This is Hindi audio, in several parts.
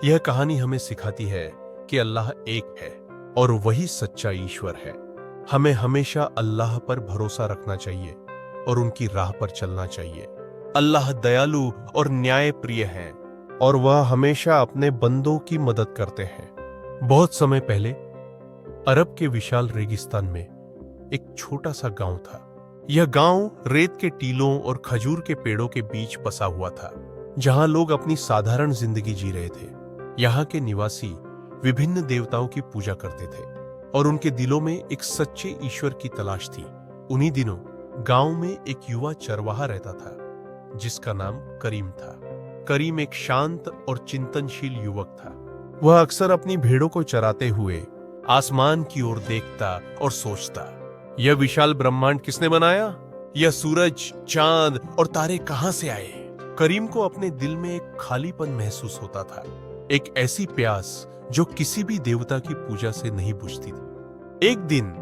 यह कहानी हमें सिखाती है कि अल्लाह एक है और वही सच्चा ईश्वर है। हमें हमेशा अल्लाह पर भरोसा रखना चाहिए और उनकी राह पर चलना चाहिए। अल्लाह दयालु और न्याय प्रिय है और वह हमेशा अपने बंदों की मदद करते हैं। बहुत समय पहले अरब के विशाल रेगिस्तान में एक छोटा सा गांव था। यह गांव रेत के टीलों और खजूर के पेड़ों के बीच बसा हुआ था, जहां लोग अपनी साधारण जिंदगी जी रहे थे। यहाँ के निवासी विभिन्न देवताओं की पूजा करते थे और उनके दिलों में एक सच्चे ईश्वर की तलाश थी। उन्हीं दिनों गांव में एक युवा चरवाहा रहता था जिसका नाम करीम था। करीम एक शांत और चिंतनशील युवक था। वह अक्सर अपनी भेड़ों को चराते हुए आसमान की ओर देखता और सोचता, यह विशाल ब्रह्मांड किसने बनाया? यह सूरज, चांद और तारे कहां से आए? करीम को अपने दिल में एक खालीपन महसूस होता था, एक ऐसी प्यास जो किसी भी देवता की पूजा से नहीं बुझती थी। एक दिन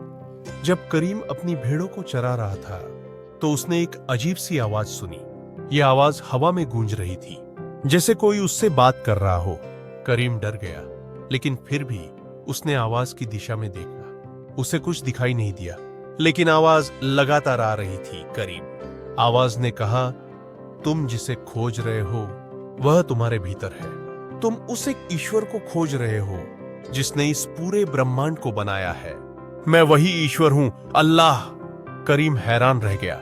जब करीम अपनी भेड़ों को चरा रहा था तो उसने एक अजीब सी आवाज सुनी। यह आवाज हवा में गूंज रही थी, जैसे कोई उससे बात कर रहा हो। करीम डर गया, लेकिन फिर भी उसने आवाज की दिशा में देखा। उसे कुछ दिखाई नहीं दिया, लेकिन आवाज लगातार आ रही थी। करीम आवाज ने कहा, तुम जिसे खोज रहे हो वह तुम्हारे भीतर है। तुम उस एक ईश्वर को खोज रहे हो जिसने इस पूरे ब्रह्मांड को बनाया है। मैं वही ईश्वर हूं, अल्लाह। करीम हैरान रह गया,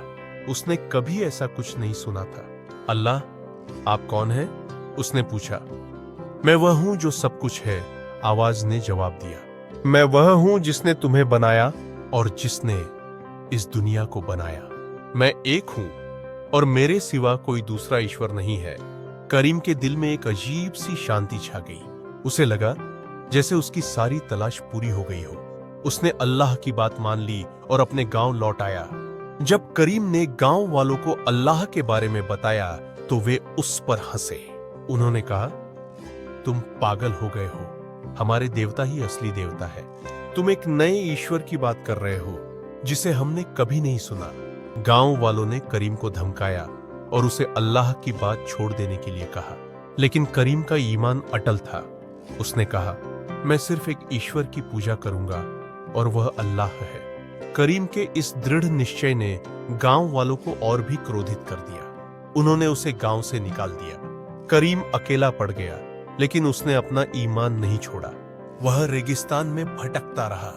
उसने कभी ऐसा कुछ नहीं सुना था। अल्लाह, आप कौन हैं? उसने पूछा। मैं वह हूं जो सब कुछ है, आवाज ने जवाब दिया। मैं वह हूं जिसने तुम्हें बनाया और जिसने इस दुनिया को बनाया। मैं एक हूं और मेरे सिवा कोई दूसरा ईश्वर नहीं है। करीम के दिल में एक अजीब सी शांति छा गई। उसे लगा जैसे उसकी सारी तलाश पूरी हो गई हो। उसने अल्लाह की बात मान ली और अपने गांव लौट आया। जब करीम ने गांव वालों को अल्लाह के बारे में बताया तो वे उस पर हंसे। उन्होंने कहा, तुम पागल हो गए हो, हमारे देवता ही असली देवता है। तुम एक नए ईश्वर की बात कर रहे हो जिसे हमने कभी नहीं सुना। गांव वालों ने करीम को धमकाया और उसे अल्लाह की बात छोड़ देने के लिए कहा, लेकिन करीम का ईमान अटल था। उसने कहा, मैं सिर्फ एक ईश्वर की पूजा करूंगा और वह अल्लाह है। करीम के इस दृढ़ निश्चय ने गांव वालों को और भी क्रोधित कर दिया। उन्होंने उसे गांव से निकाल दिया। करीम अकेला पड़ गया, लेकिन उसने अपना ईमान नहीं छोड़ा। वह रेगिस्तान में भटकता रहा,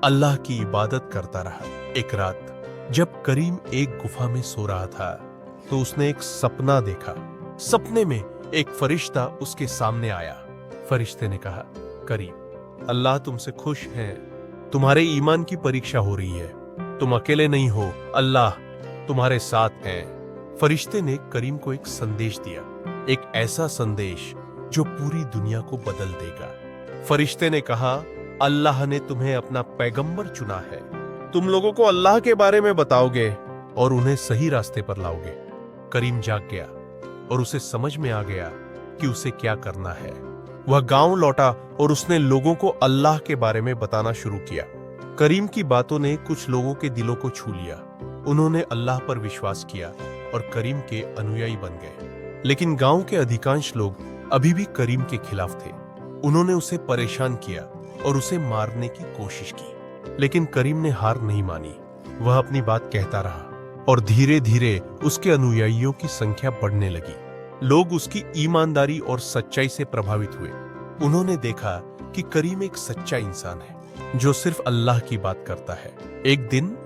अल्लाह की इबादत करता रहा। एक रात जब करीम एक गुफा में सो रहा था तो उसने एक सपना देखा। सपने में एक फरिश्ता उसके सामने आया। फरिश्ते ने कहा, करीम, अल्लाह तुमसे खुश है। तुम्हारे ईमान की परीक्षा हो रही है। तुम अकेले नहीं हो, अल्लाह तुम्हारे साथ है। फरिश्ते ने करीम को एक संदेश दिया, एक ऐसा संदेश जो पूरी दुनिया को बदल देगा। फरिश्ते ने कहा, अल्लाह ने तुम्हें अपना पैगंबर चुना है। तुम लोगों को अल्लाह के बारे में बताओगे और उन्हें सही रास्ते पर लाओगे। करीम जाग गया और उसे समझ में आ गया कि उसे क्या करना है। वह गांव लौटा और उसने लोगों को अल्लाह के बारे में बताना शुरू किया। करीम की बातों ने कुछ लोगों के दिलों को छू लिया। उन्होंने अल्लाह पर विश्वास किया और करीम के अनुयायी बन गए। लेकिन गांव के अधिकांश लोग अभी भी करीम के खिलाफ थे। उन्होंने उसे परेशान किया और उसे मारने की कोशिश की, लेकिन करीम ने हार नहीं मानी। वह अपनी बात कहता रहा और धीरे धीरे उसके अनुयायियों की संख्या बढ़ने लगी। लोग उसकी ईमानदारी और सच्चाई से प्रभावित हुए। उन्होंने देखा कि करीम एक सच्चा इंसान है जो सिर्फ अल्लाह की बात करता है। एक दिन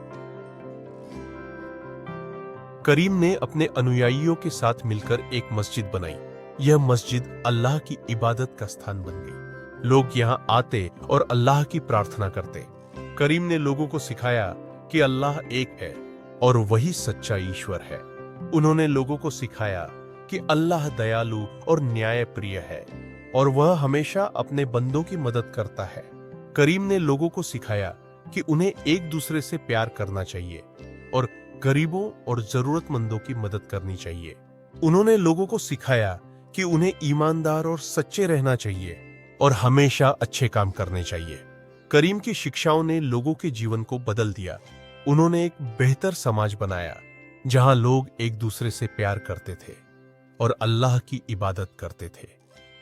करीम ने अपने अनुयायियों के साथ मिलकर एक मस्जिद बनाई। यह मस्जिद अल्लाह की इबादत का स्थान बन गई। लोग यहां आते और अल्लाह की प्रार्थना करते। करीम ने लोगों को सिखाया कि अल्लाह एक है और वही सच्चा ईश्वर है। उन्होंने लोगों को सिखाया कि अल्लाह दयालु और न्याय प्रिय है और वह हमेशा अपने बंदों की मदद करता है। करीम ने लोगों को सिखाया कि उन्हें एक दूसरे से प्यार करना चाहिए और गरीबों और जरूरतमंदों की मदद करनी चाहिए। उन्होंने लोगों को सिखाया कि उन्हें ईमानदार और सच्चे रहना चाहिए और हमेशा अच्छे काम करने चाहिए। करीम की शिक्षाओं ने लोगों के जीवन को बदल दिया। उन्होंने एक बेहतर समाज बनाया जहां लोग एक दूसरे से प्यार करते थे और अल्लाह की इबादत करते थे।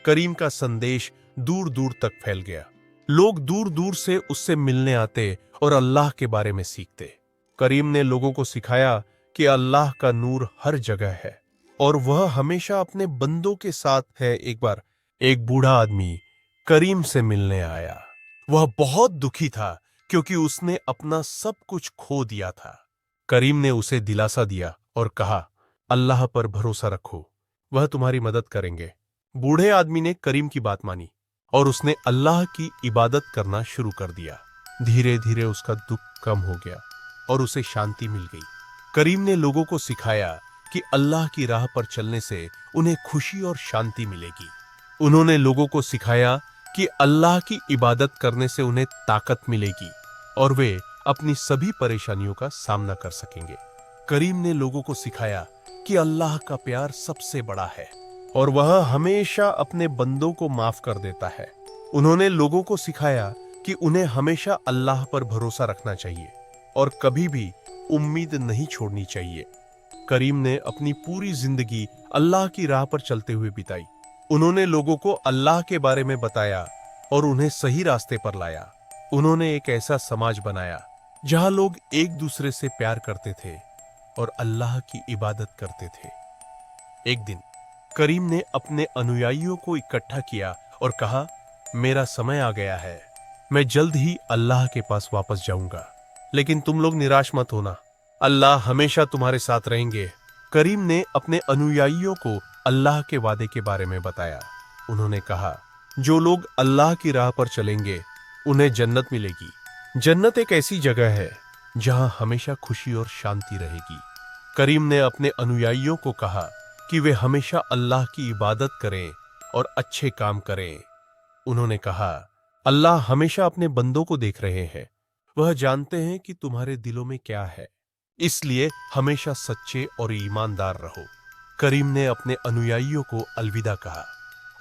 करीम का संदेश दूर दूर तक फैल गया। लोग दूर दूर से उससे मिलने आते और अल्लाह के बारे में सीखते। करीम ने लोगों को सिखाया कि अल्लाह का नूर हर जगह है और वह हमेशा अपने बंदों के साथ है। एक बार एक बूढ़ा आदमी करीम से मिलने आया। वह बहुत दुखी था क्योंकि उसने अपना सब कुछ खो दिया था। करीम ने उसे दिलासा दिया और कहा, अल्लाह पर भरोसा रखो, वह तुम्हारी मदद करेंगे। बूढ़े आदमी ने करीम की बात मानी और उसने अल्लाह की इबादत करना शुरू कर दिया। धीरे धीरे उसका दुख कम हो गया और उसे शांति मिल गई। करीम ने लोगों को सिखाया कि अल्लाह की राह पर चलने से उन्हें खुशी और शांति मिलेगी। उन्होंने लोगों को सिखाया कि अल्लाह की इबादत करने से उन्हें ताकत मिलेगी और वे अपनी सभी परेशानियों का सामना कर सकेंगे। करीम ने लोगों को सिखाया कि अल्लाह का प्यार सबसे बड़ा है और वह हमेशा अपने बंदों को माफ कर देता है। उन्होंने लोगों को सिखाया कि उन्हें हमेशा अल्लाह पर भरोसा रखना चाहिए और कभी भी उम्मीद नहीं छोड़नी चाहिए। करीम ने अपनी पूरी जिंदगी अल्लाह की राह पर चलते हुए बिताई। उन्होंने लोगों को अल्लाह के बारे में बताया और उन्हें सही रास्ते पर लाया। उन्होंने एक ऐसा समाज बनाया जहां लोग एक दूसरे से प्यार करते थे और अल्लाह की इबादत करते थे। एक दिन करीम ने अपने अनुयायियों को इकट्ठा किया और कहा, मेरा समय आ गया है, मैं जल्द ही अल्लाह के पास वापस जाऊंगा, लेकिन तुम लोग निराश मत होना, अल्लाह हमेशा तुम्हारे साथ रहेंगे। करीम ने अपने अनुयायियों को अल्लाह के वादे के बारे में बताया। उन्होंने कहा, जो लोग अल्लाह की राह पर चलेंगे उन्हें जन्नत मिलेगी। जन्नत एक ऐसी जगह है जहां हमेशा खुशी और शांति रहेगी। करीम ने अपने अनुयायियों को कहा कि वे हमेशा अल्लाह की इबादत करें और अच्छे काम करें। उन्होंने कहा, अल्लाह हमेशा अपने बंदों को देख रहे हैं, वह जानते हैं कि तुम्हारे दिलों में क्या है, इसलिए हमेशा सच्चे और ईमानदार रहो। करीम ने अपने अनुयायियों को अलविदा कहा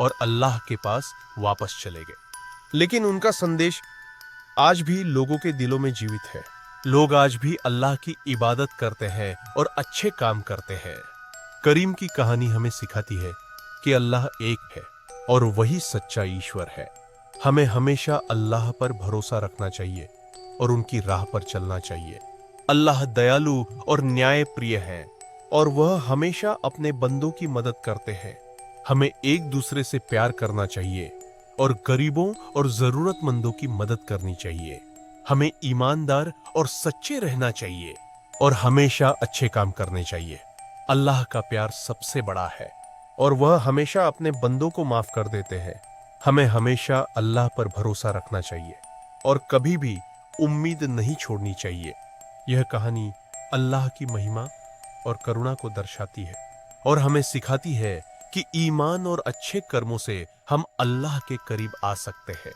और अल्लाह के पास वापस चले गए। लेकिन उनका संदेश आज भी लोगों के दिलों में जीवित है। लोग आज भी अल्लाह की इबादत करते हैं और अच्छे काम करते हैं। करीम की कहानी हमें सिखाती है कि अल्लाह एक है और वही सच्चा ईश्वर है। हमें हमेशा अल्लाह पर भरोसा रखना चाहिए और उनकी राह पर चलना चाहिए। अल्लाह दयालु और न्याय प्रिय है और वह हमेशा अपने बंदों की मदद करते हैं। हमें एक दूसरे से प्यार करना चाहिए और गरीबों और जरूरतमंदों की मदद करनी चाहिए। हमें ईमानदार और सच्चे रहना चाहिए और हमेशा अच्छे काम करने चाहिए। अल्लाह का प्यार सबसे बड़ा है और वह हमेशा अपने बंदों को माफ कर देते हैं। हमें हमेशा अल्लाह पर भरोसा रखना चाहिए और कभी भी उम्मीद नहीं छोड़नी चाहिए। यह कहानी अल्लाह की महिमा और करुणा को दर्शाती है और हमें सिखाती है कि ईमान और अच्छे कर्मों से हम अल्लाह के करीब आ सकते हैं।